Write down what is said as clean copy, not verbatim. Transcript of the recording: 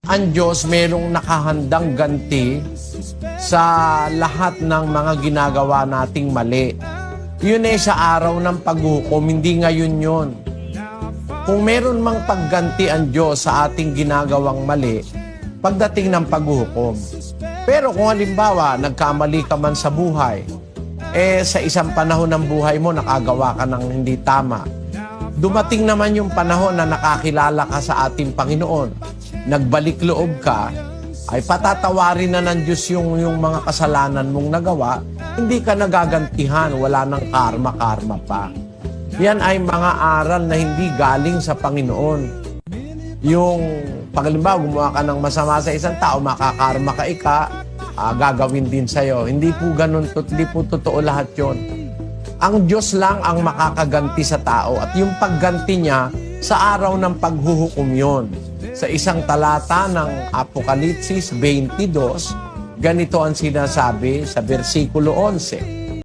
ang Diyos merong nakahandang ganti sa lahat ng mga ginagawa nating mali. Yun ay sa araw ng paghukom, hindi ngayon yun. Kung meron mang pagganti ang Diyos sa ating ginagawang mali, pagdating ng paghukom. Pero kung halimbawa, nagkamali ka man sa buhay, sa isang panahon ng buhay mo, nakagawa ka ng hindi tama. Dumating naman yung panahon na nakakilala ka sa ating Panginoon, nagbalik loob ka, ay patatawarin na ng Diyos yung mga kasalanan mong nagawa, hindi ka nagagantihan, wala nang karma-karma pa. Yan ay mga aral na hindi galing sa Panginoon. Yung, paglimbawa, gumawa ka ng masama sa isang tao, makakarma ka gagawin din sa'yo. Hindi po ganun, hindi po totoo lahat yon. Ang Diyos lang ang makakaganti sa tao at yung pagganti niya sa araw ng paghuhukom yon. Sa isang talata ng Apokalipsis 22, ganito ang sinasabi sa versikulo 11.